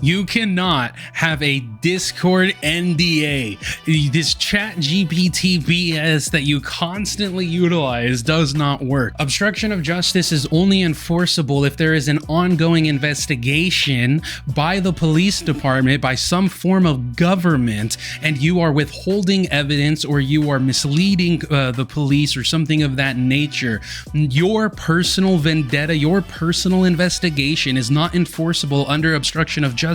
You cannot have a Discord NDA. This chat GPT BS that you constantly utilize does not work. Obstruction of justice is only enforceable if there is an ongoing investigation by the police department, by some form of government, and you are withholding evidence or you are misleading the police or something of that nature. Your personal vendetta, your personal investigation is not enforceable under obstruction of justice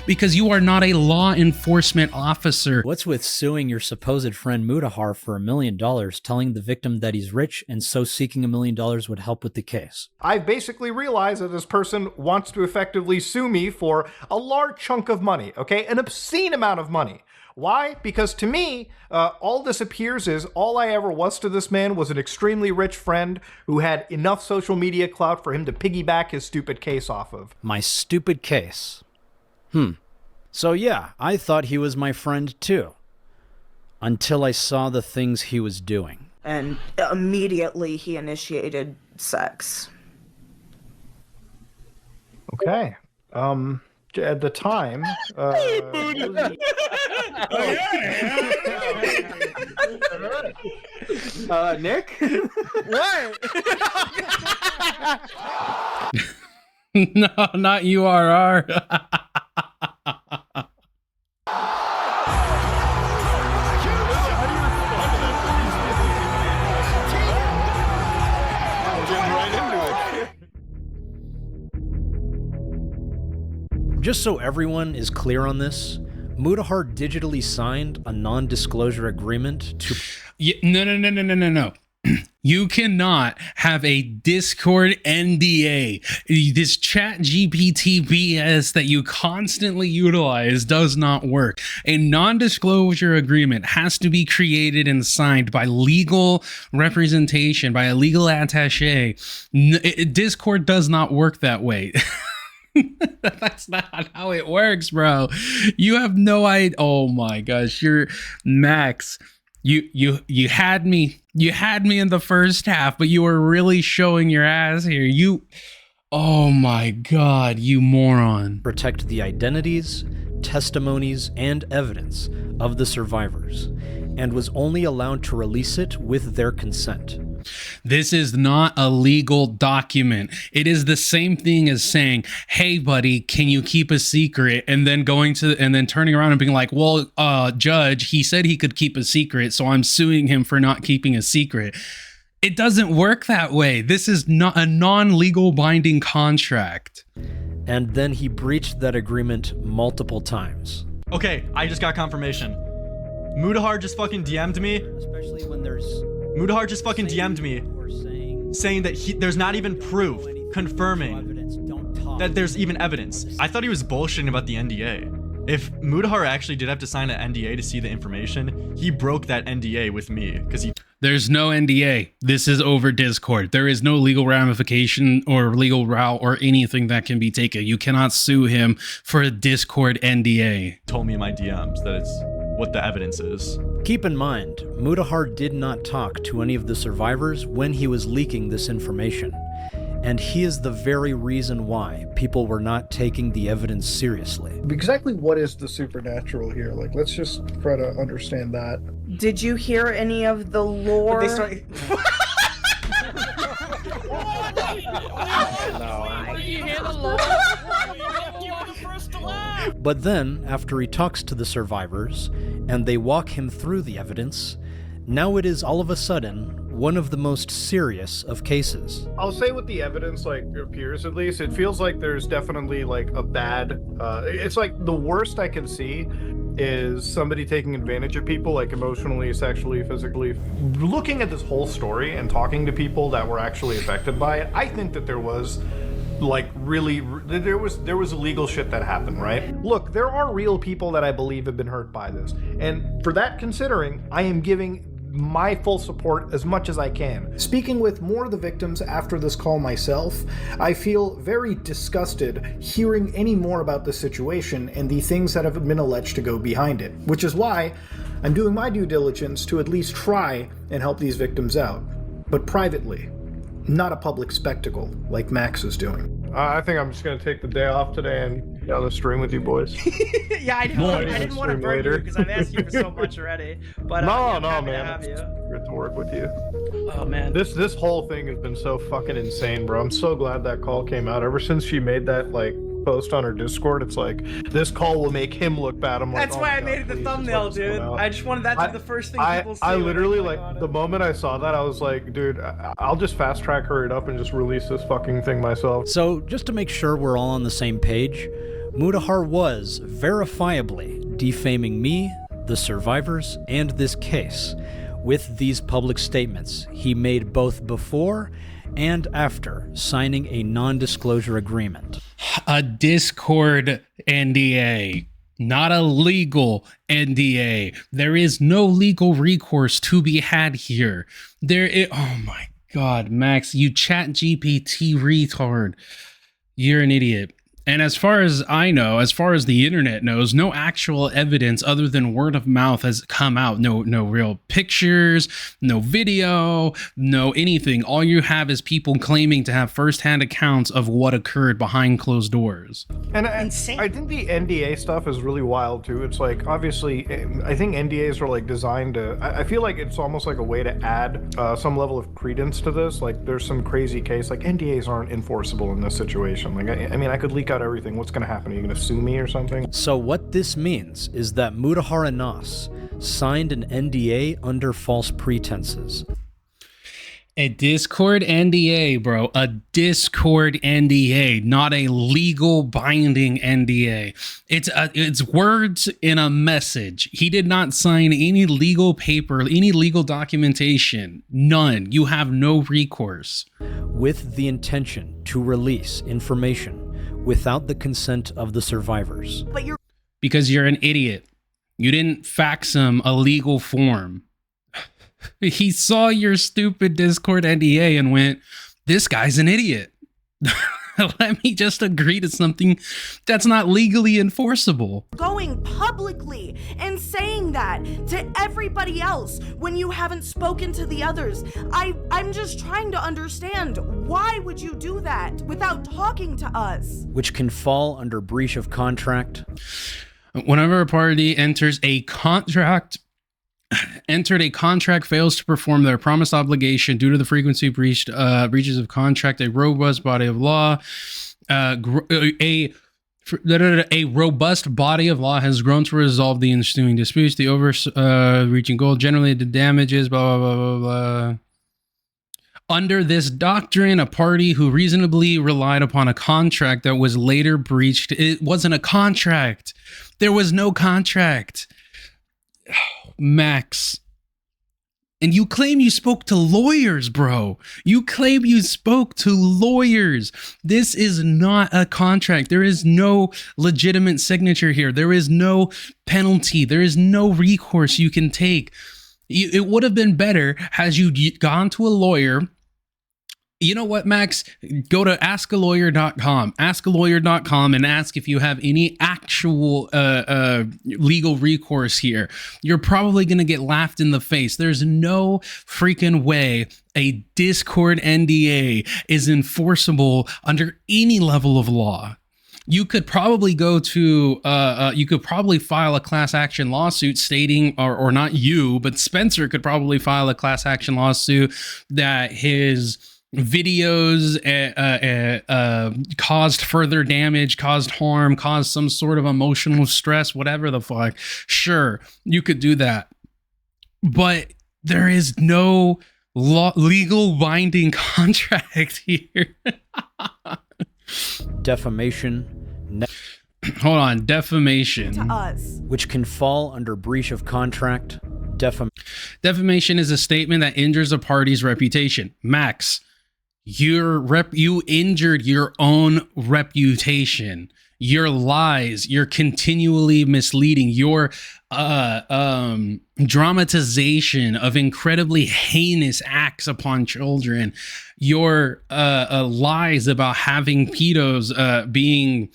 because you are not a law enforcement officer. What's with suing your supposed friend Mutahar for $1 million, telling the victim that he's rich and so seeking $1 million would help with the case? I've basically realized that this person wants to effectively sue me for a large chunk of money, okay? An obscene amount of money. Why? Because to me, all this appears is all I ever was to this man was an extremely rich friend who had enough social media clout for him to piggyback his stupid case off of. My stupid case. So yeah, I thought he was my friend too. Until I saw the things he was doing. And immediately he initiated sex. Okay. At the time, Nick? What? No, not URR. Just so everyone is clear on this, Mutahar digitally signed a non-disclosure agreement to... No. You cannot have a Discord NDA. This chat GPT BS that you constantly utilize does not work. A non-disclosure agreement has to be created and signed by legal representation, by a legal attaché. Discord does not work that way. That's not how it works, bro. You have no idea. Oh my gosh, you're Max. You had me in the first half, but you were really showing your ass here. Oh my god, you moron. Protect the identities, testimonies, and evidence of the survivors, and was only allowed to release it with their consent. This is not a legal document. It is the same thing as saying, hey buddy, can you keep a secret? And then turning around and being like, well, judge, he said he could keep a secret, so I'm suing him for not keeping a secret. It doesn't work that way. This is not a non-legal binding contract. And then he breached that agreement multiple times. Okay, I just got confirmation. Mutahar just fucking DM'd me. Especially when there's... Mutahar just fucking DM'd me saying that there's not even proof confirming that there's even evidence. I thought he was bullshitting about the NDA. If Mutahar actually did have to sign an NDA to see the information, he broke that NDA with me because he... There's no NDA. This is over Discord. There is no legal ramification or legal route or anything that can be taken. You cannot sue him for a Discord NDA. Told me in my DMs that it's what the evidence is. Keep in mind, Mutahar did not talk to any of the survivors when he was leaking this information, and he is the very reason why people were not taking the evidence seriously. Exactly what is the supernatural here? Like, let's just try to understand that. Did you hear any of the lore? But then, after he talks to the survivors, and they walk him through the evidence, now it is all of a sudden one of the most serious of cases. I'll say with the evidence, like, appears at least, it feels like there's definitely, like, a bad, it's like the worst I can see is somebody taking advantage of people, like emotionally, sexually, physically. Looking at this whole story and talking to people that were actually affected by it, I think that there was like really there was illegal shit that happened, right? Look, there are real people that I believe have been hurt by this, and for that considering, I am giving my full support as much as I can. Speaking with more of the victims after this call myself, I feel very disgusted hearing any more about the situation and the things that have been alleged to go behind it, which is why I'm doing my due diligence to at least try and help these victims out, but privately, not a public spectacle like Max is doing. I think I'm just going to take the day off today and on the stream with you boys. Yeah, I know. I didn't want to burn later. you because I've asked you for so much already. But No, I'm no, happy man. to have you. Good to work with you. Oh man. This whole thing has been so fucking insane, bro. I'm so glad that call came out. Ever since she made that like post on her Discord, it's like this call will make him look bad. I'm like, That's oh why my I God, made it the please, thumbnail, just let this dude. come out. I just wanted that to be the first thing people see. I when they literally click like on the it. moment I saw that, I was like, dude, I'll just fast track her it up and just release this fucking thing myself. So, just to make sure we're all on the same page, Mutahar was verifiably defaming me, the survivors, and this case with these public statements he made both before and after signing a non-disclosure agreement. A Discord NDA, not a legal NDA. There is no legal recourse to be had here. Oh my God, Max, you chat GPT retard. You're an idiot. And as far as I know, as far as the internet knows, no actual evidence other than word of mouth has come out. No real pictures, no video, no anything. All you have is people claiming to have firsthand accounts of what occurred behind closed doors. And Insane. I think the NDA stuff is really wild too. It's like, obviously, I think NDAs are like designed to, I feel like it's almost like a way to add some level of credence to this. Like there's some crazy case, like NDAs aren't enforceable in this situation. Like, I mean, I could leak out everything. What's going to happen? Are you going to sue me or something? So what this means is that Mutahar Anas signed an NDA under false pretenses. A Discord NDA, bro. A Discord NDA, not a legal binding NDA. It's words in a message. He did not sign any legal paper, any legal documentation. None. You have no recourse. With the intention to release information without the consent of the survivors. But you're Because you're an idiot. You didn't fax him a legal form. He saw your stupid Discord NDA and went, this guy's an idiot. Let me just agree to something that's not legally enforceable. Going publicly and saying that to everybody else when you haven't spoken to the others. I'm just trying to understand, why would you do that without talking to us? Which can fall under breach of contract. Whenever a party enters a contract, fails to perform their promised obligation due to the frequency breaches of contract, a robust body of law, a robust body of law has grown to resolve the ensuing disputes, the overreaching goal, generally the damages, blah, blah, blah, blah, blah. Under this doctrine, a party who reasonably relied upon a contract that was later breached, it wasn't a contract. There was no contract. Max. And you claim you spoke to lawyers, bro. You claim you spoke to lawyers. This is not a contract. There is no legitimate signature here. There is no penalty. There is no recourse you can take. It would have been better had you gone to a lawyer. You know what, Max? Go to askalawyer.com. Askalawyer.com and ask if you have any actual legal recourse here. You're probably going to get laughed in the face. There's no freaking way a Discord NDA is enforceable under any level of law. You could probably go to, you could probably file a class action lawsuit stating, or not you, but Spencer could probably file a class action lawsuit that his videos caused further damage, caused harm, caused some sort of emotional stress, whatever the fuck. Sure, you could do that. But there is no legal binding contract here. Defamation. Hold on, defamation. To us. Which can fall under breach of contract. Defamation is a statement that injures a party's reputation. Max, you injured your own reputation. Your lies, your continually misleading, your dramatization of incredibly heinous acts upon children, your lies about having pedos being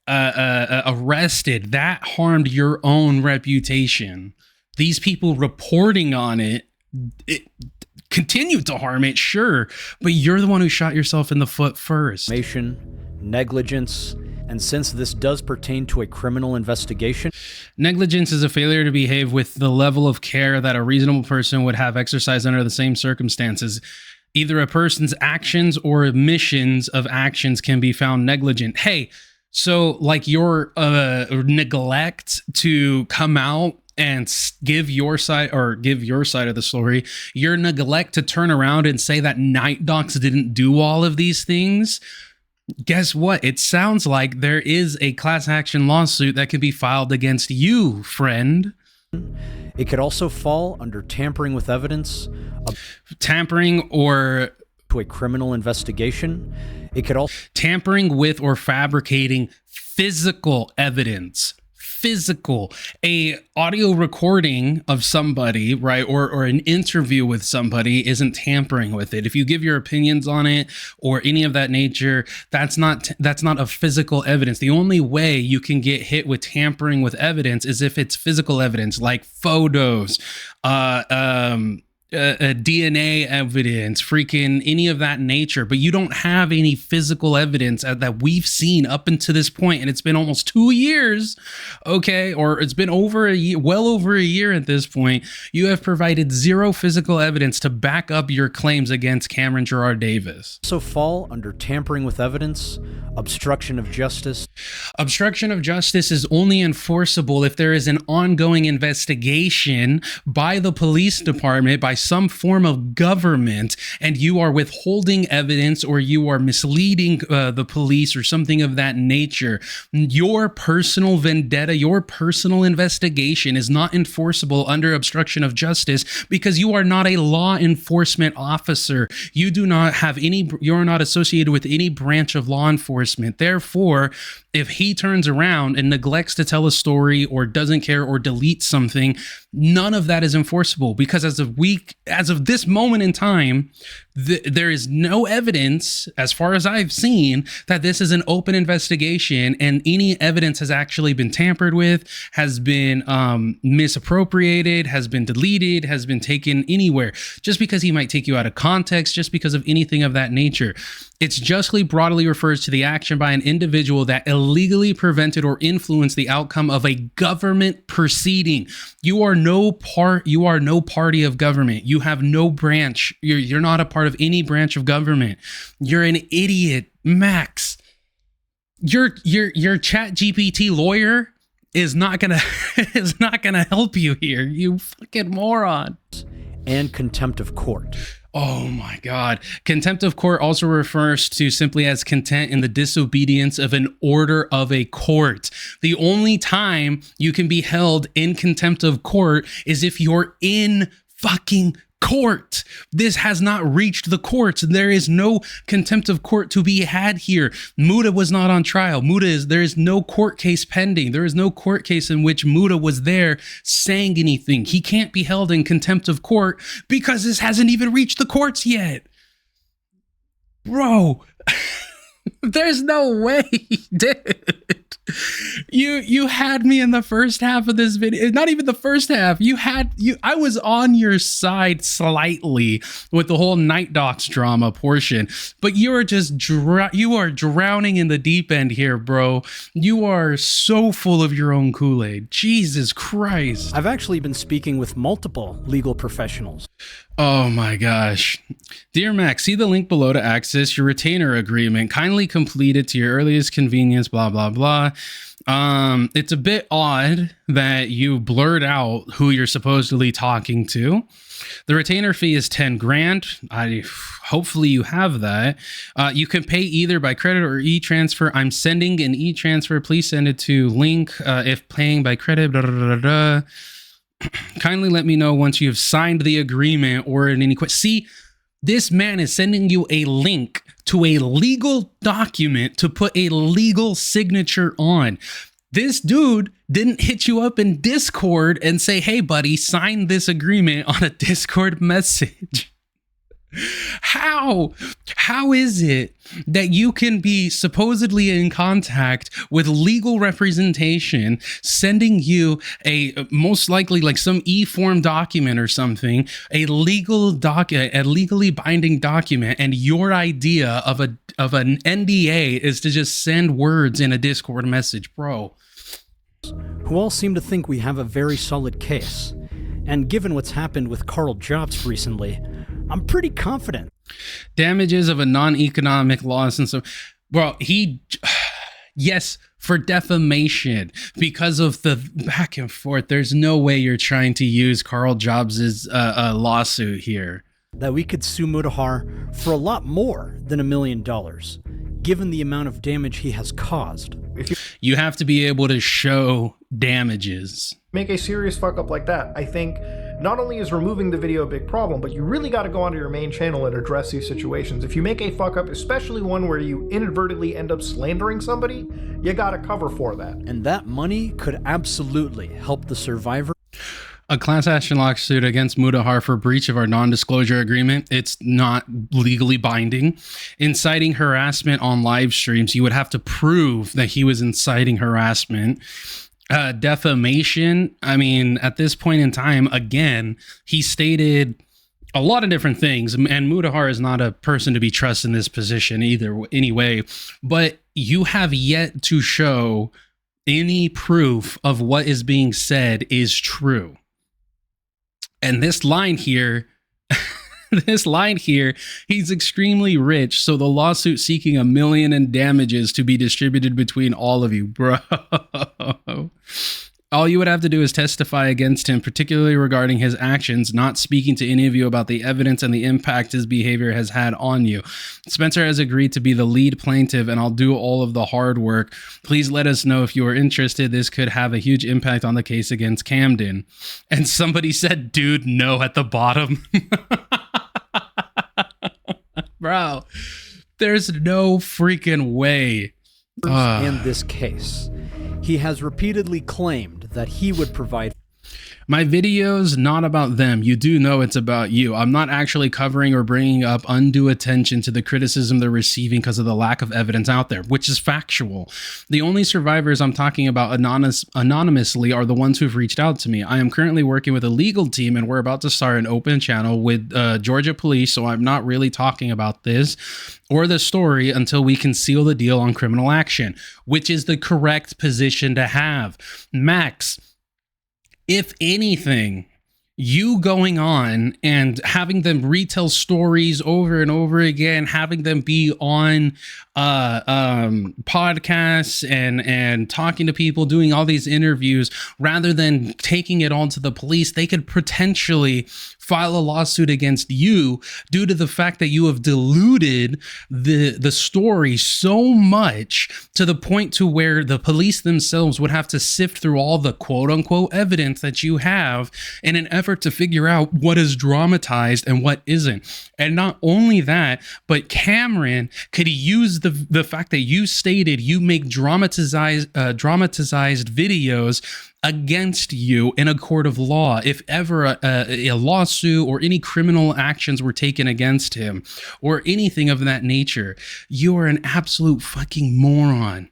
arrested, that harmed your own reputation. These people reporting on it continued to harm it, sure, but you're the one who shot yourself in the foot first. Defamation, negligence, And since this does pertain to a criminal investigation, negligence is a failure to behave with the level of care that a reasonable person would have exercised under the same circumstances. Either a person's actions or omissions of actions can be found negligent. Hey, so like your neglect to come out and give your side of the story, your neglect to turn around and say that Night Docs didn't do all of these things, guess what? It sounds like there is a class action lawsuit that can be filed against you, friend. it could also fall under tampering with evidence, Tampering or to a criminal investigation. It could also tampering with or fabricating physical evidence. A audio recording of somebody, right, or an interview with somebody isn't tampering with it. If you give your opinions on it or any of that nature, that's not a physical evidence. The only way you can get hit with tampering with evidence is if it's physical evidence, like photos, DNA evidence, freaking any of that nature, but you don't have any physical evidence that we've seen up until this point, and it's been almost 2 years, okay, or it's been over a year, well over a year at this point. You have provided zero physical evidence to back up your claims against Cameron Gerard Davis. also fall under tampering with evidence, obstruction of justice. Obstruction of justice is only enforceable if there is an ongoing investigation by the police department, by some form of government, and you are withholding evidence or you are misleading the police or something of that nature. Your personal vendetta, your personal investigation is not enforceable under obstruction of justice because you are not a law enforcement officer. You do not have any, you're not associated with any branch of law enforcement. Therefore, if he turns around and neglects to tell a story or doesn't care or deletes something, none of that is enforceable because as of this moment in time, there is no evidence, as far as I've seen, that this is an open investigation and any evidence has actually been tampered with, has been misappropriated, has been deleted, has been taken anywhere. Just because he might take you out of context, just because of anything of that nature. It's justly broadly refers to the action by an individual that illegally prevented or influenced the outcome of a government proceeding. You are no party of government. You have no branch. You're not a part of any branch of government. You're an idiot, Max. Your chat GPT lawyer is not gonna help you here, you fucking moron. And contempt of court. Oh my God. Contempt of court also refers to simply as contempt in the disobedience of an order of a court. The only time you can be held in contempt of court is if you're in fucking court. This has not reached the courts. There is no contempt of court to be had here. Muta was not on trial. There is no court case pending. There is no court case in which Muta was there saying anything. He can't be held in contempt of court because this hasn't even reached the courts yet. Bro, there's no way, dude. You had me in the first half of this video. Not even the first half. I was on your side slightly with the whole Night Docs drama portion, but you are just you are drowning in the deep end here, bro. You are so full of your own Kool-Aid. Jesus Christ. I've actually been speaking with multiple legal professionals. Oh my gosh. Dear Max, see the link below to access your retainer agreement. Kindly complete it to your earliest convenience, blah, blah, blah. It's a bit odd that you blurred out who you're supposedly talking to. The retainer fee is 10 grand. Hopefully you have that. You can pay either by credit or e-transfer. I'm sending an e-transfer. Please send it to link if paying by credit. Blah, blah, blah, blah. Kindly let me know once you have signed the agreement or in any question. See, this man is sending you a link to a legal document to put a legal signature on. This dude didn't hit you up in Discord and say, hey, buddy, sign this agreement on a Discord message. How is it that you can be supposedly in contact with legal representation sending you a most likely like some e-form document or something, a legally binding document, and your idea of an NDA is to just send words in a Discord message, bro? Who all seem to think we have a very solid case. And given what's happened with Karl Jobst recently, I'm pretty confident. Damages of a non-economic loss and so, bro, yes, for defamation, because of the back and forth. There's no way you're trying to use Karl Jobs' lawsuit here. That we could sue Mutahar for a lot more than $1 million, given the amount of damage he has caused. You have to be able to show damages. Make a serious fuck up like that, I think not only is removing the video a big problem, but you really got to go onto your main channel and address these situations. If you make a fuck up, especially one where you inadvertently end up slandering somebody, you got to cover for that. And that money could absolutely help the survivor. A class action lawsuit against Mutahar for breach of our non-disclosure agreement. It's not legally binding. Inciting harassment on live streams. You would have to prove that he was inciting harassment. Defamation. I mean, at this point in time, again, he stated a lot of different things, and Mutahar is not a person to be trusted in this position either anyway, but you have yet to show any proof of what is being said is true. And this line here, he's extremely rich, so the lawsuit seeking $1 million in damages to be distributed between all of you, bro. All you would have to do is testify against him, particularly regarding his actions, not speaking to any of you about the evidence and the impact his behavior has had on you. Spencer has agreed to be the lead plaintiff, and I'll do all of the hard work. Please let us know if you are interested. This could have a huge impact on the case against Camden. And somebody said, dude, no, at the bottom. Bro, there's no freaking way. In this case, he has repeatedly claimed that he would provide. My video's not about them. You do know it's about you. I'm not actually covering or bringing up undue attention to the criticism they're receiving because of the lack of evidence out there, which is factual. The only survivors I'm talking about anonymously are the ones who've reached out to me. I am currently working with a legal team, and we're about to start an open channel with Georgia police, so I'm not really talking about this or the story until we can seal the deal on criminal action, which is the correct position to have. Max, if anything, you going on and having them retell stories over and over again, having them be on podcasts and talking to people, doing all these interviews, rather than taking it on to the police, they could potentially file a lawsuit against you due to the fact that you have diluted the story so much to the point to where the police themselves would have to sift through all the quote unquote evidence that you have in an effort to figure out what is dramatized and what isn't. And not only that, but Cameron could use the fact that you stated you make dramatized videos against you in a court of law if ever a lawsuit or any criminal actions were taken against him or anything of that nature. You are an absolute fucking moron.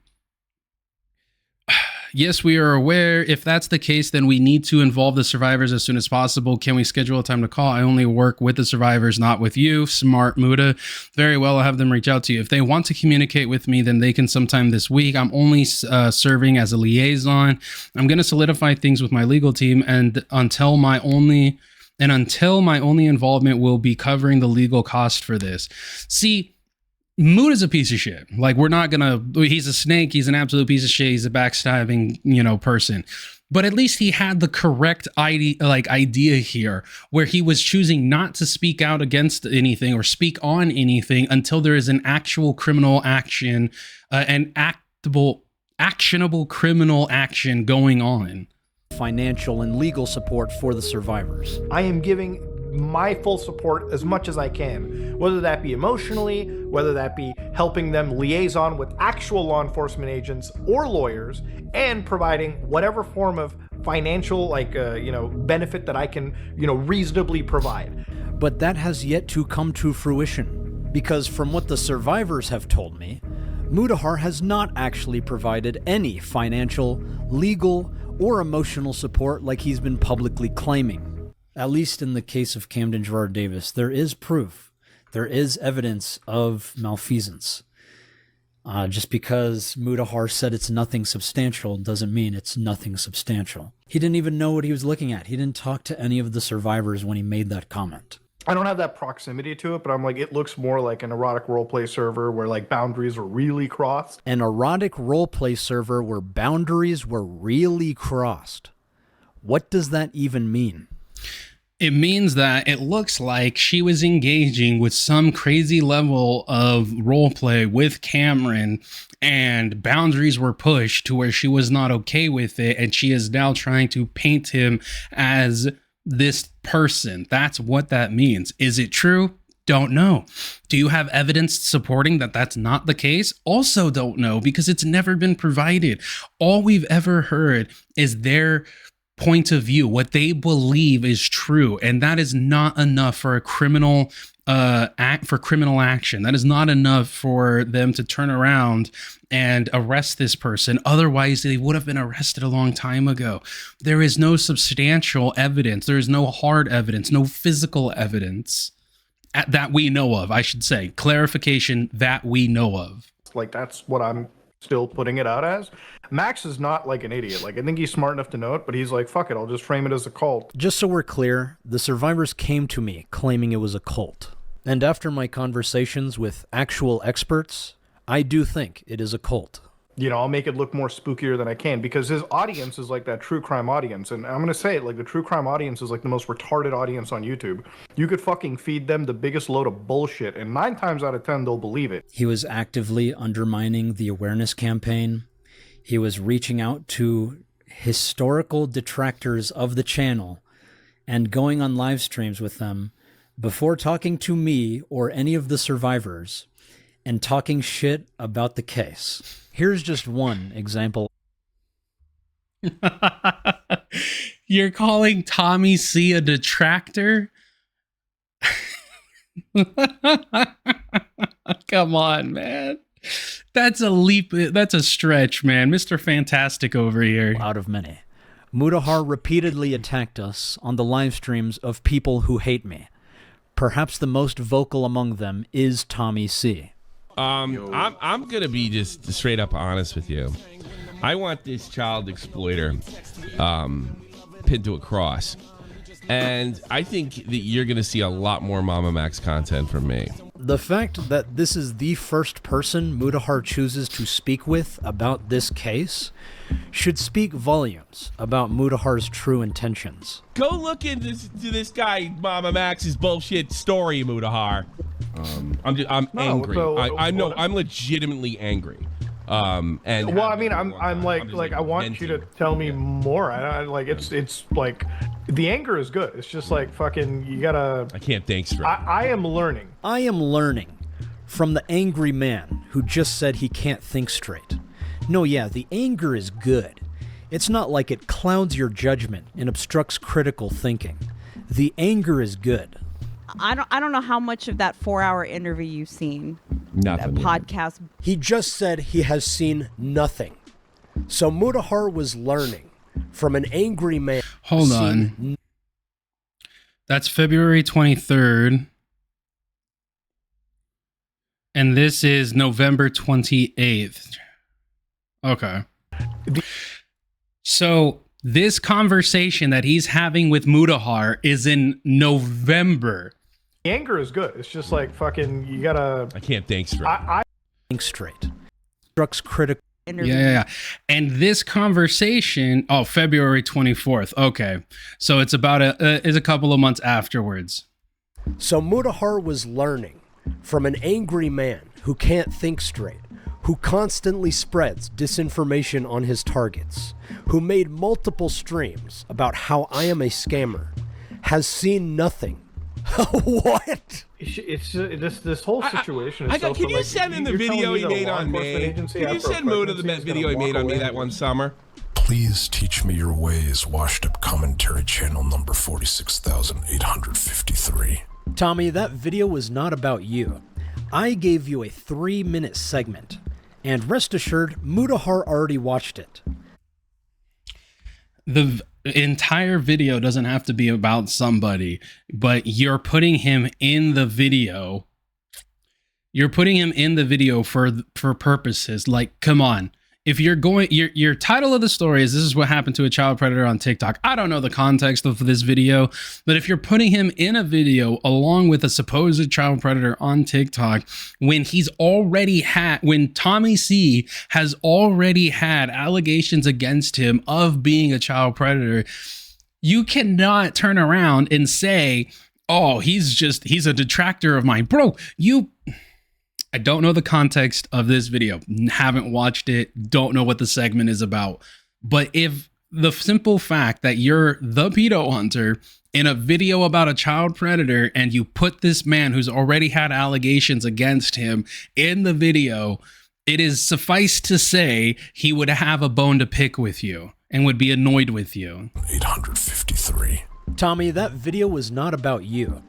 Yes, we are aware. If that's the case, then we need to involve the survivors as soon as possible. Can we schedule a time to call? I only work with the survivors, not with you. Smart Muda. Very well, I'll have them reach out to you. If they want to communicate with me, then they can sometime this week. I'm only serving as a liaison. I'm going to solidify things with my legal team, and until my only involvement will be covering the legal cost for this. See, Mood is a piece of shit. Like, he's a snake. He's an absolute piece of shit. He's a backstabbing, person. But at least he had the correct idea here, where he was choosing not to speak out against anything or speak on anything until there is an actual criminal action, actionable criminal action going on. Financial and legal support for the survivors. I am giving my full support as much as I can, whether that be emotionally, whether that be helping them liaison with actual law enforcement agents or lawyers, and providing whatever form of financial benefit that I can reasonably provide. But that has yet to come to fruition, because from what the survivors have told me, Mutahar has not actually provided any financial, legal, or emotional support like he's been publicly claiming. At least in the case of Camden Gerard Davis, there is proof. There is evidence of malfeasance. Just because Mutahar said it's nothing substantial doesn't mean it's nothing substantial. He didn't even know what he was looking at. He didn't talk to any of the survivors when he made that comment. I don't have that proximity to it, but I'm like, it looks more like an erotic roleplay server where like boundaries were really crossed. An erotic roleplay server where boundaries were really crossed. What does that even mean? It means that it looks like she was engaging with some crazy level of roleplay with Cameron, and boundaries were pushed to where she was not okay with it, and she is now trying to paint him as this person. That's what that means. Is it true? Don't know. Do you have evidence supporting that that's not the case? Also don't know, because it's never been provided. All we've ever heard is their point of view, what they believe is true, and that is not enough for a criminal criminal action. That is not enough for them to turn around and arrest this person. Otherwise, they would have been arrested a long time ago. There is no substantial evidence. There is no hard evidence, no physical evidence that we know of, I should say. Clarification, that we know of. Like, that's what I'm still putting it out as. Max is not like an idiot. Like, I think he's smart enough to know it, but he's like, fuck it, I'll just frame it as a cult. Just so we're clear, the survivors came to me claiming it was a cult. And after my conversations with actual experts, I do think it is a cult. You know, I'll make it look more spookier than I can, because his audience is like that true crime audience. And I'm going to say it, like, the true crime audience is like the most retarded audience on YouTube. You could fucking feed them the biggest load of bullshit, and 9 times out of 10, they'll believe it. He was actively undermining the awareness campaign. He was reaching out to historical detractors of the channel and going on live streams with them before talking to me or any of the survivors and talking shit about the case. Here's just one example. You're calling Tommy C a detractor? Come on, man. That's a leap. That's a stretch, man. Mr. Fantastic over here. Out of many. Mutahar repeatedly attacked us on the live streams of people who hate me. Perhaps the most vocal among them is Tommy C. I'm gonna be just straight up honest with you. I want this child exploiter pinned to a cross, and I think that you're gonna see a lot more Mama Max content from me. The fact that this is the first person Mutahar chooses to speak with about this case should speak volumes about Mutahar's true intentions. Go look into this guy Mama Max's bullshit story, Mutahar. I'm angry. I'm legitimately angry. And well, I mean, I'm like I want you to tell me more. I like it's like the anger is good. It's just like fucking you gotta. I can't think straight. I am learning. I am learning from the angry man who just said he can't think straight. No, yeah, the anger is good. It's not like it clouds your judgment and obstructs critical thinking. The anger is good. I don't know how much of that 4-hour interview you've seen. Nothing. That podcast. He just said he has seen nothing. So Mutahar was learning from an angry man. Hold on. That's February 23rd. And this is November 28th. Okay. So this conversation that he's having with Mutahar is in November. The anger is good. It's just like fucking you gotta. I can't think straight. I think straight. Obstructs critical. Yeah. And this conversation, February 24th. Okay. So it's about it's a couple of months afterwards. So Mutahar was learning from an angry man who can't think straight, who constantly spreads disinformation on his targets, who made multiple streams about how I am a scammer, has seen nothing. What? It's this whole situation. Can you send in the video he made on me? Can you send Muta the video he made on me that one summer? Please teach me your ways, washed up commentary channel number 46,853. Tommy, that video was not about you. I gave you a 3-minute segment, and rest assured, Mutahar already watched it. The entire video doesn't have to be about somebody, but you're putting him in the video. You're putting him in the video for purposes. Like, come on. If you're going, your title of the story is "This is what happened to a child predator on TikTok." I don't know the context of this video, but if you're putting him in a video along with a supposed child predator on TikTok, when Tommy C has already had allegations against him of being a child predator, you cannot turn around and say, "Oh, he's a detractor of mine." Bro, I don't know the context of this video, haven't watched it, don't know what the segment is about. But if the simple fact that you're the pedo hunter in a video about a child predator and you put this man who's already had allegations against him in the video, it is suffice to say he would have a bone to pick with you and would be annoyed with you. 853. Tommy, that video was not about you.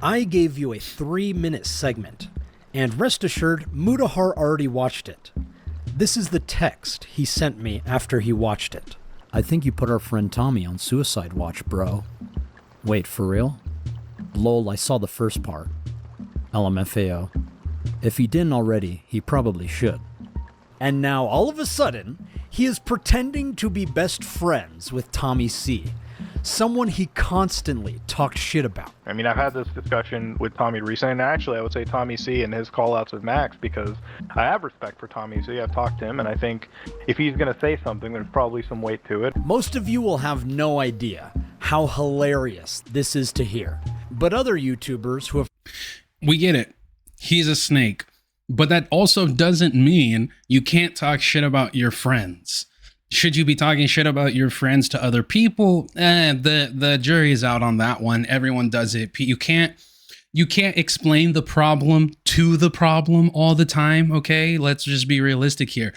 I gave you a 3-minute segment. And rest assured, Mutahar already watched it. This is the text he sent me after he watched it. I think you put our friend Tommy on suicide watch, bro. Wait, for real? Lol, I saw the first part. LMFAO. If he didn't already, he probably should. And now, all of a sudden, he is pretending to be best friends with Tommy C, someone he constantly talked shit about. I mean, I've had this discussion with Tommy recently, and actually I would say Tommy C and his call-outs with Max, because I have respect for Tommy C. I've talked to him, and I think if he's going to say something, there's probably some weight to it. Most of you will have no idea how hilarious this is to hear. But other YouTubers who have... We get it. He's a snake. But that also doesn't mean you can't talk shit about your friends. Should you be talking shit about your friends to other people? The jury is out on that one. Everyone does it. You can't explain the problem to the problem all the time, okay? Let's just be realistic here.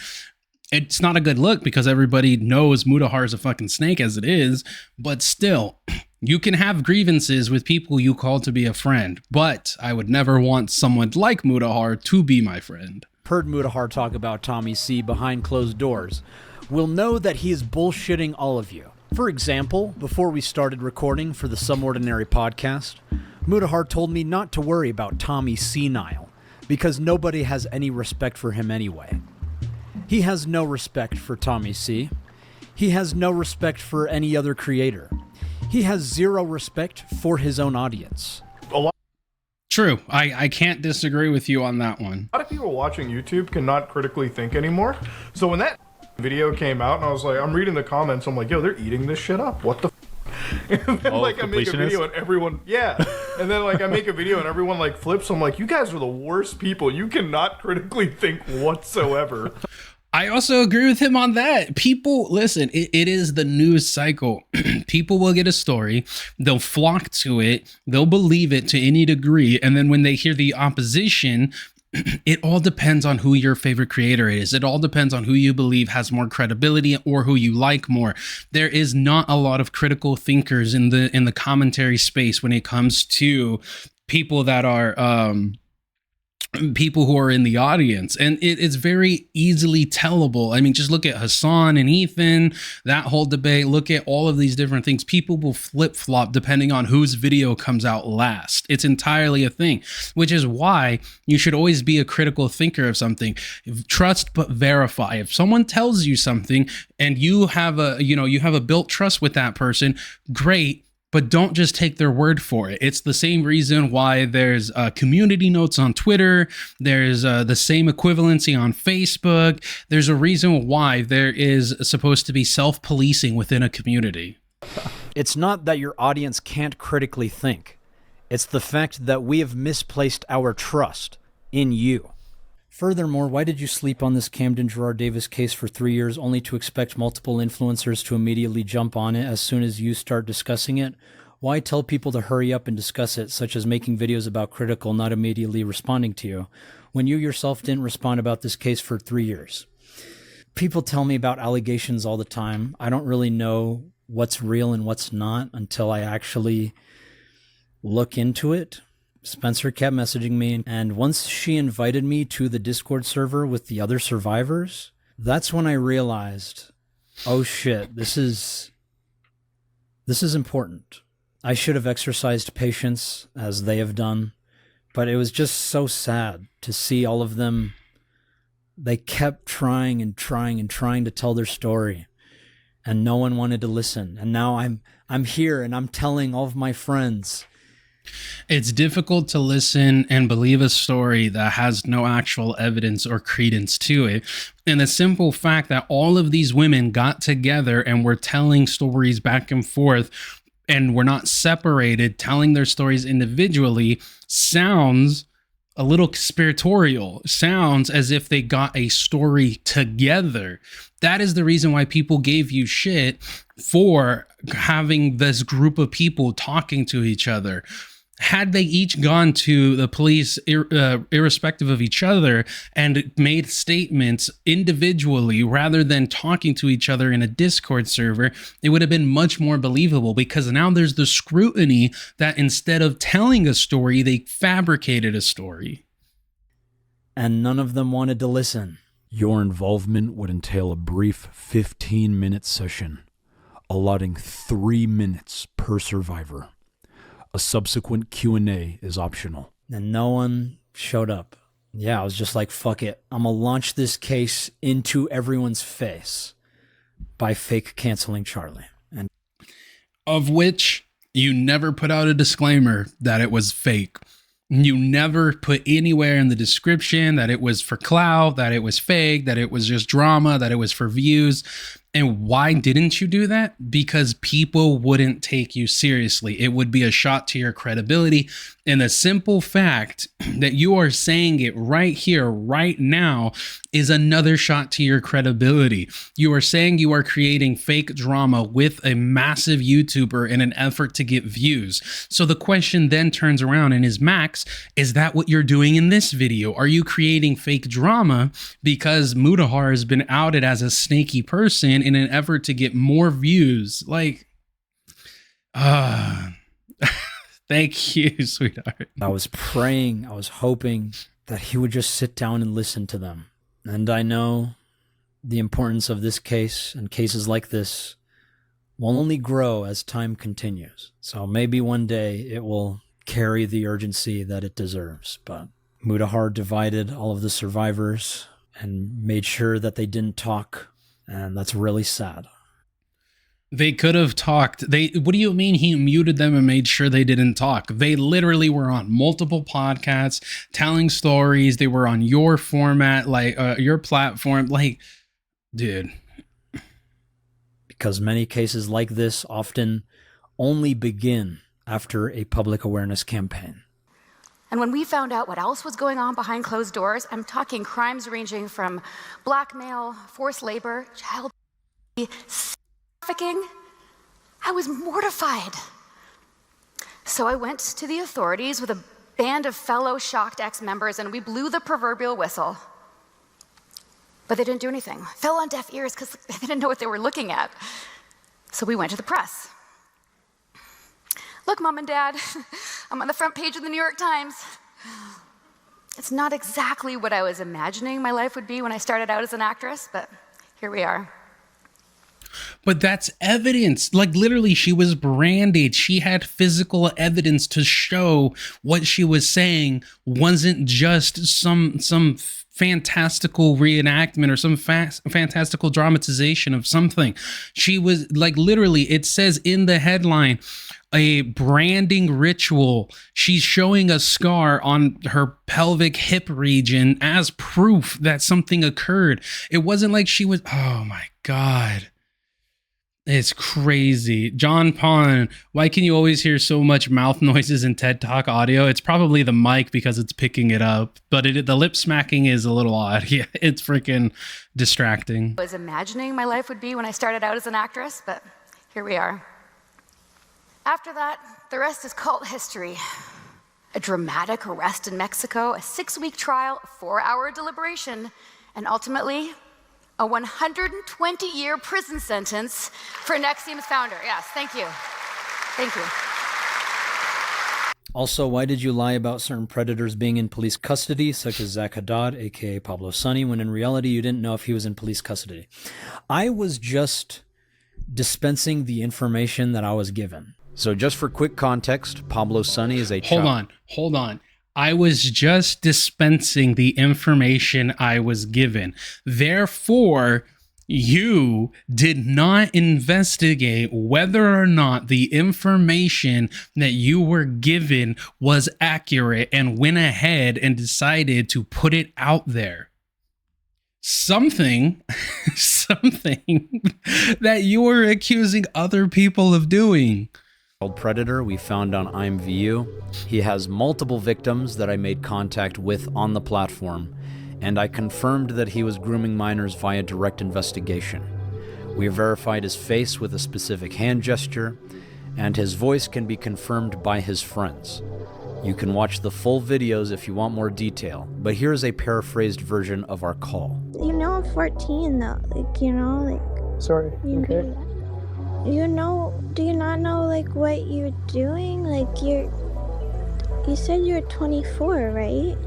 It's not a good look because everybody knows Mutahar is a fucking snake as it is, but still, you can have grievances with people you call to be a friend, but I would never want someone like Mutahar to be my friend. Heard Mutahar talk about Tommy C behind closed doors will know that he is bullshitting all of you. For example, before we started recording for the Some Ordinary podcast, Mutahar told me not to worry about Tommy Senile because nobody has any respect for him anyway. He has no respect for Tommy C. He has no respect for any other creator. He has zero respect for his own audience. True. I can't disagree with you on that one. A lot of people watching YouTube cannot critically think anymore. So when that video came out and I was like, I'm reading the comments, I'm like, yo, they're eating this shit up. What the and then I make a video and everyone, and then I make a video and everyone flips. I'm like, you guys are the worst people. You cannot critically think whatsoever. I also agree with him on that. People, listen, it is the news cycle. People will get a story, they'll flock to it, they'll believe it to any degree, and then when they hear the opposition, it all depends on who your favorite creator is. It all depends on who you believe has more credibility or who you like more. There is not a lot of critical thinkers in the commentary space when it comes to people that are people who are in the audience, and it's very easily tellable. I mean, just look at Hassan and Ethan, that whole debate. Look at all of these different things. People will flip-flop depending on whose video comes out last. It's entirely a thing, which is why you should always be a critical thinker of something. Trust but verify. If someone tells you something and you have a built trust with that person, great. But don't just take their word for it. It's the same reason why there's community notes on Twitter. There's the same equivalency on Facebook. There's a reason why there is supposed to be self-policing within a community. It's not that your audience can't critically think. It's the fact that we have misplaced our trust in you. Furthermore, why did you sleep on this Camden Gerard Davis case for 3 years only to expect multiple influencers to immediately jump on it as soon as you start discussing it? Why tell people to hurry up and discuss it, such as making videos about critical, not immediately responding to you, when you yourself didn't respond about this case for 3 years? People tell me about allegations all the time. I don't really know what's real and what's not until I actually look into it. Spencer kept messaging me, and once she invited me to the Discord server with the other survivors, that's when I realized, oh shit, this is important. I should have exercised patience as they have done, but it was just so sad to see all of them. They kept trying and trying and trying to tell their story, and no one wanted to listen. And now I'm here and I'm telling all of my friends. It's difficult to listen and believe a story that has no actual evidence or credence to it. And the simple fact that all of these women got together and were telling stories back and forth and were not separated, telling their stories individually, sounds a little conspiratorial. Sounds as if they got a story together. That is the reason why people gave you shit for having this group of people talking to each other. Had they each gone to the police irrespective of each other and made statements individually rather than talking to each other in a Discord server, it would have been much more believable, because now there's the scrutiny that instead of telling a story, they fabricated a story. And none of them wanted to listen. Your involvement would entail a brief 15-minute session, allotting 3 minutes per survivor. A subsequent Q&A is optional. And no one showed up. Yeah, I was just like, fuck it. I'm gonna launch this case into everyone's face by fake canceling Charlie. And of which you never put out a disclaimer that it was fake. You never put anywhere in the description that it was for clout, that it was fake, that it was just drama, that it was for views. And why didn't you do that? Because people wouldn't take you seriously. It would be a shot to your credibility. And the simple fact that you are saying it right here, right now, is another shot to your credibility. You are saying you are creating fake drama with a massive YouTuber in an effort to get views. So the question then turns around and is, Max, is that what you're doing in this video? Are you creating fake drama because Mutahar has been outed as a snaky person in an effort to get more views? Like, thank you, sweetheart. I was praying, I was hoping that he would just sit down and listen to them. And I know the importance of this case and cases like this will only grow as time continues. So maybe one day it will carry the urgency that it deserves. But Mutahar divided all of the survivors and made sure that they didn't talk. And that's really sad. They could have talked. What do you mean he muted them and made sure they didn't talk? They literally were on multiple podcasts telling stories. They were on your format, like your platform. Like, dude. Because many cases like this often only begin after a public awareness campaign. And when we found out what else was going on behind closed doors, I'm talking crimes ranging from blackmail, forced labor, child trafficking, I was mortified. So I went to the authorities with a band of fellow shocked ex-members, and we blew the proverbial whistle. But they didn't do anything. Fell on deaf ears because they didn't know what they were looking at. So we went to the press. Look, Mom and Dad, I'm on the front page of the New York Times. It's not exactly what I was imagining my life would be when I started out as an actress, but here we are. But that's evidence. Like, literally, she was branded. She had physical evidence to show what she was saying wasn't just some fantastical reenactment or some fantastical dramatization of something. She was, like, literally, it says in the headline, a branding ritual. She's showing a scar on her pelvic hip region as proof that something occurred. It wasn't like she was, oh my God. It's crazy. John Pond, why can you always hear so much mouth noises in TED Talk audio? It's probably the mic because it's picking it up, but the lip smacking is a little odd. Yeah, it's freaking distracting. I was imagining my life would be when I started out as an actress, but here we are. After that, the rest is cult history. A dramatic arrest in Mexico, a 6-week trial, a 4-hour deliberation, and ultimately, a 120-year prison sentence for NXIVM's founder. Yes, thank you. Thank you. Also, why did you lie about certain predators being in police custody, such as Zak Haddad, a.k.a. Pablo Sonny, when in reality you didn't know if he was in police custody? I was just dispensing the information that I was given. So just for quick context, Pablo Sonny is a child. Hold on. I was just dispensing the information I was given. Therefore, you did not investigate whether or not the information that you were given was accurate and went ahead and decided to put it out there. Something that you were accusing other people of doing. Predator we found on IMVU. He has multiple victims that I made contact with on the platform, and I confirmed that he was grooming minors via direct investigation. We verified his face with a specific hand gesture, and his voice can be confirmed by his friends. You can watch the full videos if you want more detail, but here's a paraphrased version of our call. You know I'm 14 though, Sorry, okay? You know, do you not know, what you're doing? You said you're 24, right?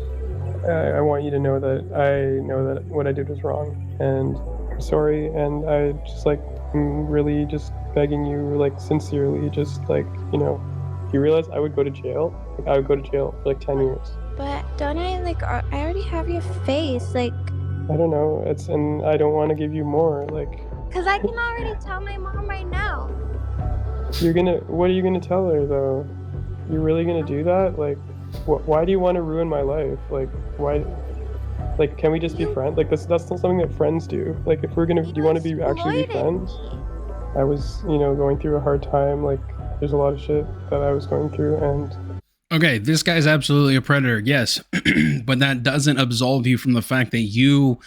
I want you to know that I know that what I did was wrong, and I'm sorry, and I'm really just begging you, sincerely, if you realize I would go to jail, I would go to jail for 10 years. But don't I I already have your face, I don't know, and I don't want to give you more, Because I can already tell my mom right now. What are you gonna tell her, though? You're really gonna do that? Why do you want to ruin my life? Why? Can we just be friends? That's not something that friends do. If we're gonna, do you want to be actually be friends? I was, going through a hard time. There's a lot of shit that I was going through, and... Okay, this guy's absolutely a predator, yes. But that doesn't absolve you from the fact that you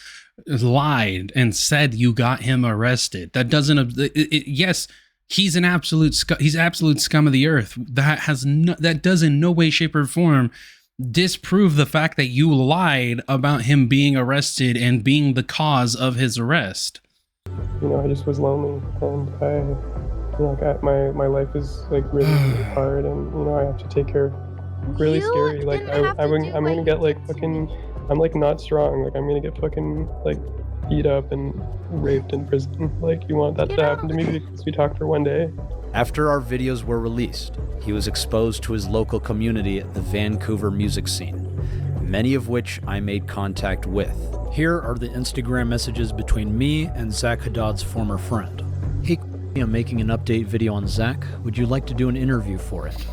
lied and said you got him arrested. That doesn't... yes, he's an absolute scum of the earth. That does in no way, shape, or form disprove the fact that you lied about him being arrested and being the cause of his arrest. I just was lonely, and my life is really hard, and I have to take care of really scary. I'm gonna get fucking. I'm not strong. I'm gonna get fucking beat up and raped in prison. You want that to happen to me because we talked for one day? After our videos were released, he was exposed to his local community at the Vancouver music scene, many of which I made contact with. Here are the Instagram messages between me and Zak Haddad's former friend. Hey, I'm making an update video on Zak. Would you like to do an interview for it?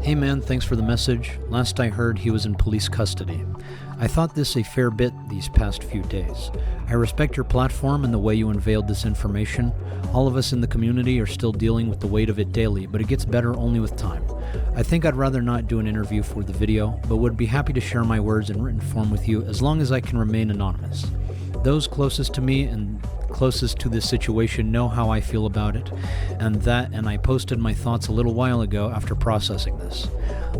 Hey man, thanks for the message. Last I heard, he was in police custody. I thought this a fair bit these past few days. I respect your platform and the way you unveiled this information. All of us in the community are still dealing with the weight of it daily, but it gets better only with time. I think I'd rather not do an interview for the video, but would be happy to share my words in written form with you as long as I can remain anonymous. Those closest to me and closest to this situation know how I feel about it, and I posted my thoughts a little while ago after processing this.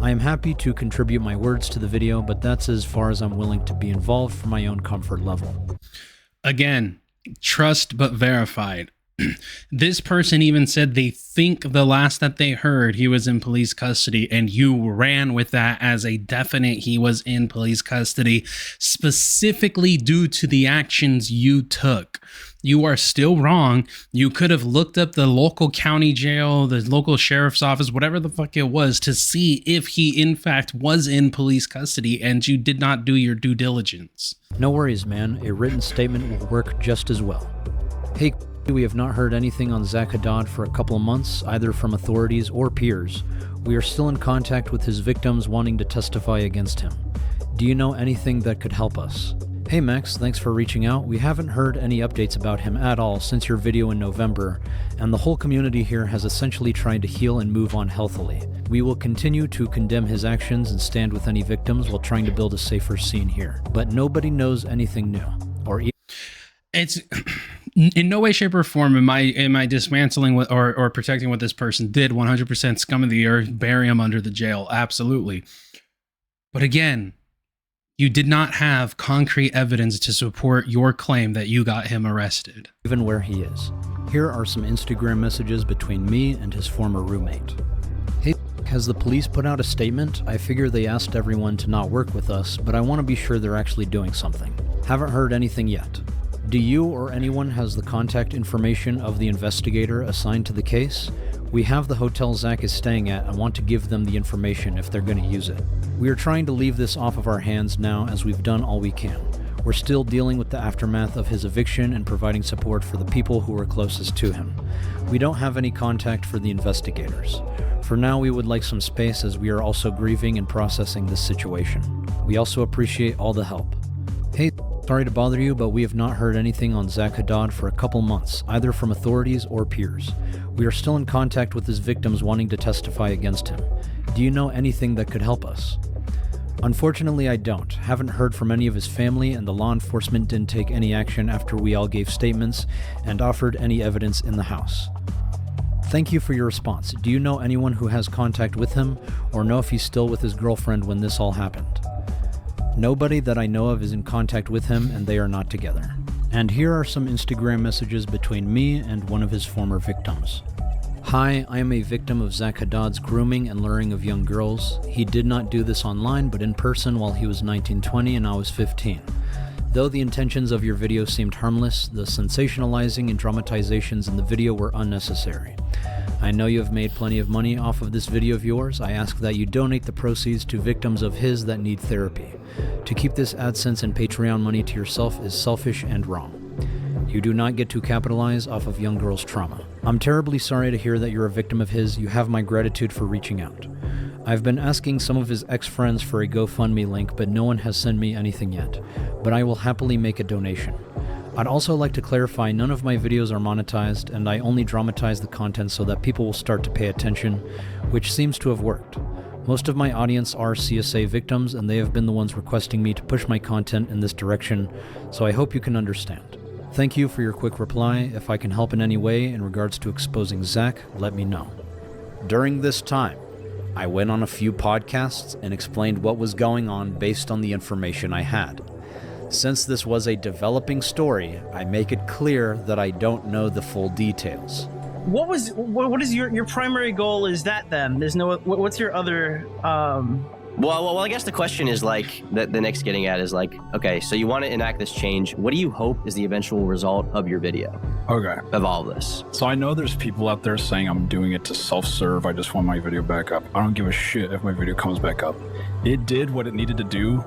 I am happy to contribute my words to the video, but that's as far as I'm willing to be involved for my own comfort level. Again, trust but verified. This person even said they think the last that they heard he was in police custody, and you ran with that as a definite he was in police custody, specifically due to the actions you took. You are still wrong. You could have looked up the local county jail, the local sheriff's office, whatever the fuck it was, to see if he in fact was in police custody, and you did not do your due diligence. No worries, man. A written statement will work just as well. Hey, we have not heard anything on Zak Haddad for a couple of months, either from authorities or peers. We are still in contact with his victims wanting to testify against him. Do you know anything that could help us? Hey Max, thanks for reaching out. We haven't heard any updates about him at all since your video in November, and the whole community here has essentially tried to heal and move on healthily. We will continue to condemn his actions and stand with any victims while trying to build a safer scene here. But nobody knows anything new. It's in no way, shape, or form am I dismantling what, or protecting what this person did. 100% scum of the earth, bury him under the jail. Absolutely. But again, you did not have concrete evidence to support your claim that you got him arrested. Even where he is. Here are some Instagram messages between me and his former roommate. Hey, has the police put out a statement? I figure they asked everyone to not work with us, but I want to be sure they're actually doing something. Haven't heard anything yet. Do you or anyone has the contact information of the investigator assigned to the case? We have the hotel Zach is staying at and want to give them the information if they're going to use it. We are trying to leave this off of our hands now as we've done all we can. We're still dealing with the aftermath of his eviction and providing support for the people who are closest to him. We don't have any contact for the investigators. For now, we would like some space as we are also grieving and processing this situation. We also appreciate all the help. Hey, sorry to bother you, but we have not heard anything on Zak Haddad for a couple months, either from authorities or peers. We are still in contact with his victims wanting to testify against him. Do you know anything that could help us? Unfortunately, I don't. Haven't heard from any of his family, and the law enforcement didn't take any action after we all gave statements and offered any evidence in the house. Thank you for your response. Do you know anyone who has contact with him, or know if he's still with his girlfriend when this all happened? Nobody that I know of is in contact with him, and they are not together. And here are some Instagram messages between me and one of his former victims. Hi, I am a victim of Zak Haddad's grooming and luring of young girls. He did not do this online, but in person while he was 19-20 and I was 15. Though the intentions of your video seemed harmless, the sensationalizing and dramatizations in the video were unnecessary. I know you have made plenty of money off of this video of yours. I ask that you donate the proceeds to victims of his that need therapy. To keep this AdSense and Patreon money to yourself is selfish and wrong. You do not get to capitalize off of young girls' trauma. I'm terribly sorry to hear that you're a victim of his. You have my gratitude for reaching out. I've been asking some of his ex-friends for a GoFundMe link, but no one has sent me anything yet. But I will happily make a donation. I'd also like to clarify none of my videos are monetized, and I only dramatize the content so that people will start to pay attention, which seems to have worked. Most of my audience are CSA victims, and they have been the ones requesting me to push my content in this direction, so I hope you can understand. Thank you for your quick reply. If I can help in any way in regards to exposing Zach, let me know. During this time, I went on a few podcasts and explained what was going on based on the information I had. Since this was a developing story, I make it clear that I don't know the full details. What is your primary goal? Is that then? There's no. What's your other? Well, I guess the question is like the Nick's getting at is like, okay, so you want to enact this change. What do you hope is the eventual result of your video? Okay. Of all this. So I know there's people out there saying I'm doing it to self-serve. I just want my video back up. I don't give a shit if my video comes back up. It did what it needed to do.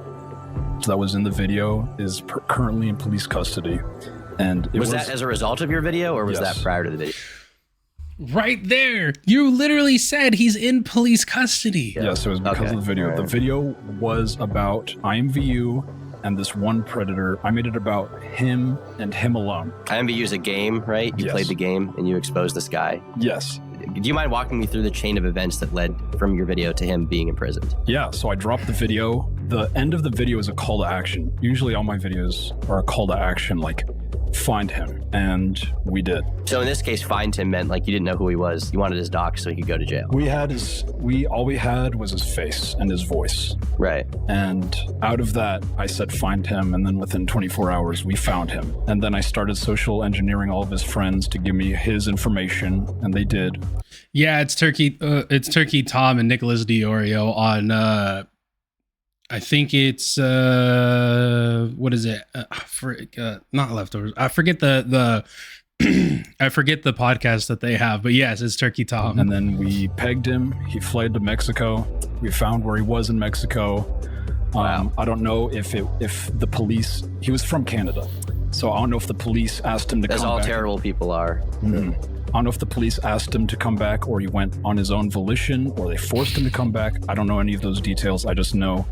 So that was in the video is currently in police custody. And was that as a result of your video, or was that prior to the video? Right there. You literally said he's in police custody. Yes, it was because of the video. Right. The video was about IMVU and this one predator. I made it about him and him alone. IMVU is a game, right? You played the game and you exposed this guy. Yes. Do you mind walking me through the chain of events that led from your video to him being imprisoned? Yeah, so I dropped the video. The end of the video is a call to action. Usually all my videos are a call to action, like find him, and we did. So in this case, find him meant like you didn't know who he was. You wanted his doc so he could go to jail. All we had was his face and his voice. Right. And out of that, I said find him, and then within 24 hours, we found him. And then I started social engineering all of his friends to give me his information, and they did. Yeah, it's Turkey Tom and Nicholas Diorio on I think it's what is it? Not Leftovers. I forget the I forget the podcast that they have, but yes, it's Turkey Tom. And then we pegged him. He fled to Mexico. We found where he was in Mexico. Wow. I don't know if the police. He was from Canada, so I don't know if the police asked him to come back. As all terrible people are. Mm-hmm. I don't know if the police asked him to come back or he went on his own volition or they forced him to come back. I don't know any of those details. I just know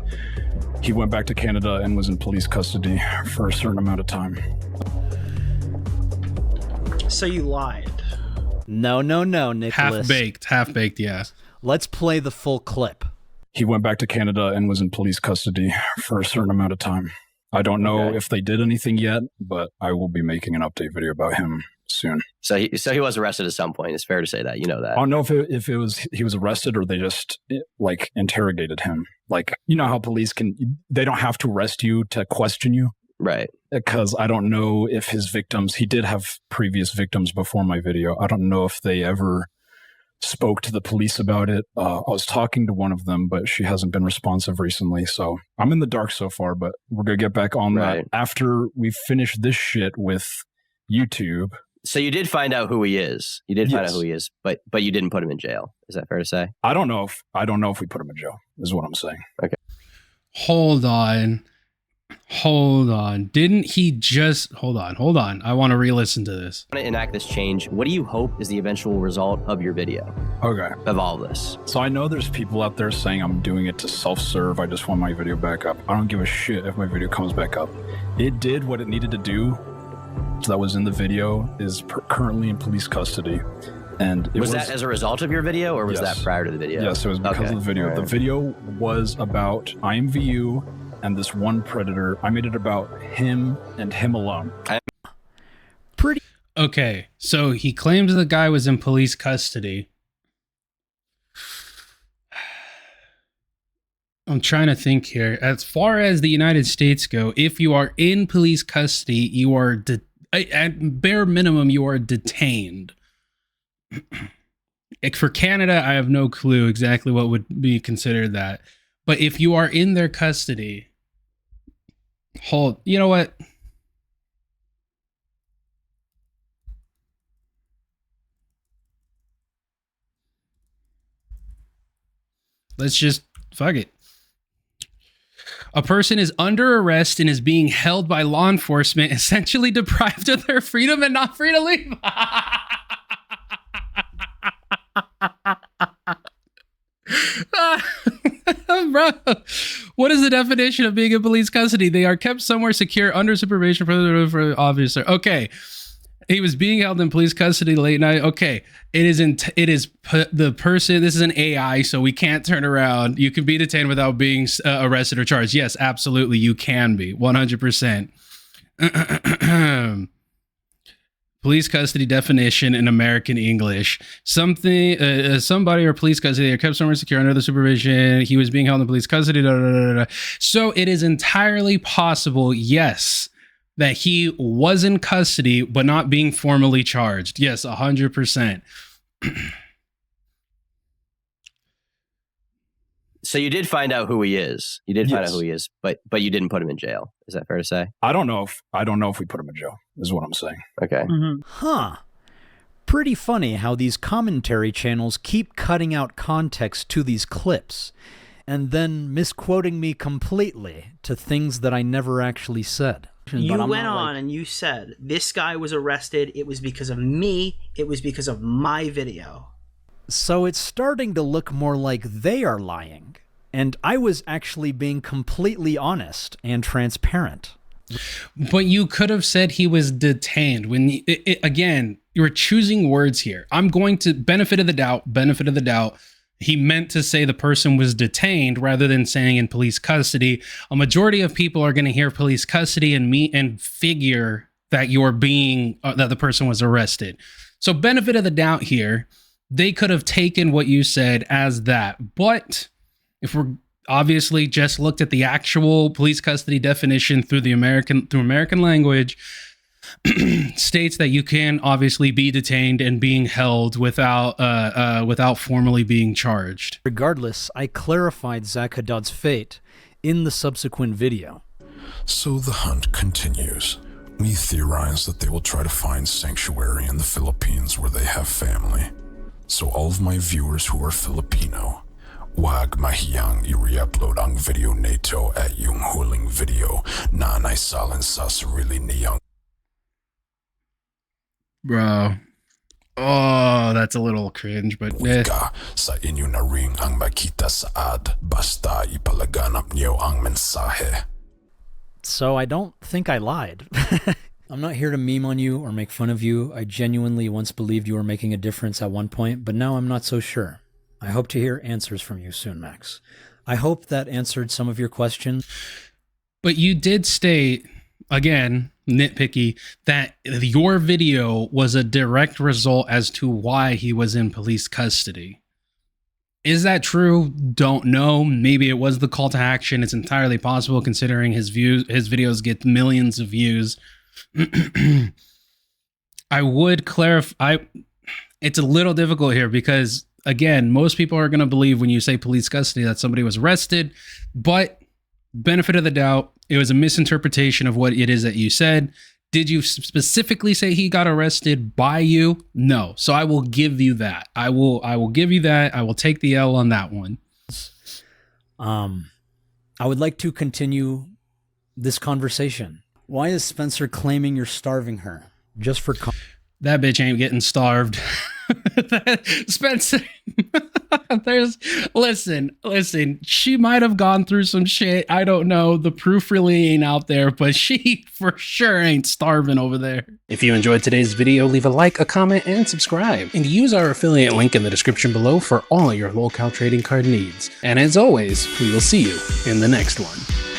he went back to Canada and was in police custody for a certain amount of time. So you lied. No, Nicholas. Half baked, yeah. Let's play the full clip. He went back to Canada and was in police custody for a certain amount of time. I don't know if they did anything yet, but I will be making an update video about him soon. So he was arrested at some point. It's fair to say that. You know that. I don't know if it was he was arrested or they just like interrogated him. Like, you know how police they don't have to arrest you to question you. Right. Because I don't know if his victims, he did have previous victims before my video. I don't know if they ever spoke to the police about it. I was talking to one of them, but she hasn't been responsive recently. So I'm in the dark so far, but we're going to get back on that after we finish this shit with YouTube. So you did find out who he is. You did find out who he is, but you didn't put him in jail. Is that fair to say? I don't know if we put him in jail, is what I'm saying. Okay. Hold on. Didn't he just hold on. I want to re-listen to this. I want to enact this change. What do you hope is the eventual result of your video? Okay. Of all this. So I know there's people out there saying I'm doing it to self-serve. I just want my video back up. I don't give a shit if my video comes back up. It did what it needed to do. So that was in the video is currently in police custody. And was that as a result of your video, or was that prior to the video? Yes, it was because of the video. Right. The video was about IMVU and this one predator. I made it about him and him alone. Pretty. Okay, so he claims the guy was in police custody. I'm trying to think here. As far as the United States go, if you are in police custody, you are at bare minimum you are detained. For Canada, I have no clue exactly what would be considered that. But if you are in their custody, you know what? Let's just fuck it. A person is under arrest and is being held by law enforcement, essentially deprived of their freedom and not free to leave. Bro, what is the definition of being in police custody? They are kept somewhere secure under supervision for the officer. Okay. He was being held in police custody late night. Okay. The person, this is an AI, so we can't turn around. You can be detained without being arrested or charged. Yes, absolutely. You can be 100%. Police custody definition in American English. Somebody or police custody are kept somewhere secure under the supervision. He was being held in police custody. So it is entirely possible, yes, that he was in custody, but not being formally charged. Yes, 100%. So you did find out who he is. You did find out who he is, but you didn't put him in jail. Is that fair to say? I don't know if we put him in jail, is what I'm saying. Okay. Mm-hmm. Huh. Pretty funny how these commentary channels keep cutting out context to these clips and then misquoting me completely to things that I never actually said. You went on and you said, this guy was arrested. It was because of me. It was because of my video. So it's starting to look more like they are lying. And I was actually being completely honest and transparent. But you could have said he was detained. Again, you're choosing words here. I'm going to benefit of the doubt. He meant to say the person was detained rather than saying in police custody. A majority of people are going to hear police custody and figure that that the person was arrested. So benefit of the doubt here. They could have taken what you said as that. But if we're obviously just looked at the actual police custody definition through American language, states that you can obviously be detained and being held without formally being charged. Regardless, I clarified Zak Haddad's fate in the subsequent video. So the hunt continues. We theorize that they will try to find sanctuary in the Philippines where they have family. So all of my viewers who are Filipino, wag mahiyang i-re-upload ang video nito at yung huling video na naisalin sa sarili niyang. Bro. Oh, that's a little cringe, but Wika sa inyo na ring ang makita sa ad basta ipalaganap niyo ang mensahe. So I don't think I lied. I'm not here to meme on you or make fun of you. I genuinely once believed you were making a difference at one point, but now I'm not so sure. I hope to hear answers from you soon, Max. I hope that answered some of your questions. But you did state, again, nitpicky, that your video was a direct result as to why he was in police custody. Is that true? Don't know. Maybe it was the call to action. It's entirely possible considering his videos get millions of views. I would clarify. it's a little difficult here because, again, most people are going to believe when you say police custody that somebody was arrested, but benefit of the doubt, it was a misinterpretation of what it is that you said. Did you specifically say he got arrested by you? No. So I will give you that. I will give you that. I will take the L on that one. I would like to continue this conversation. Why is Spencer claiming you're starving her? Just for that bitch ain't getting starved. Spencer, listen, she might have gone through some shit. I don't know. The proof really ain't out there, but she for sure ain't starving over there. If you enjoyed today's video, leave a like, a comment, and subscribe. And use our affiliate link in the description below for all your locale trading card needs. And as always, we will see you in the next one.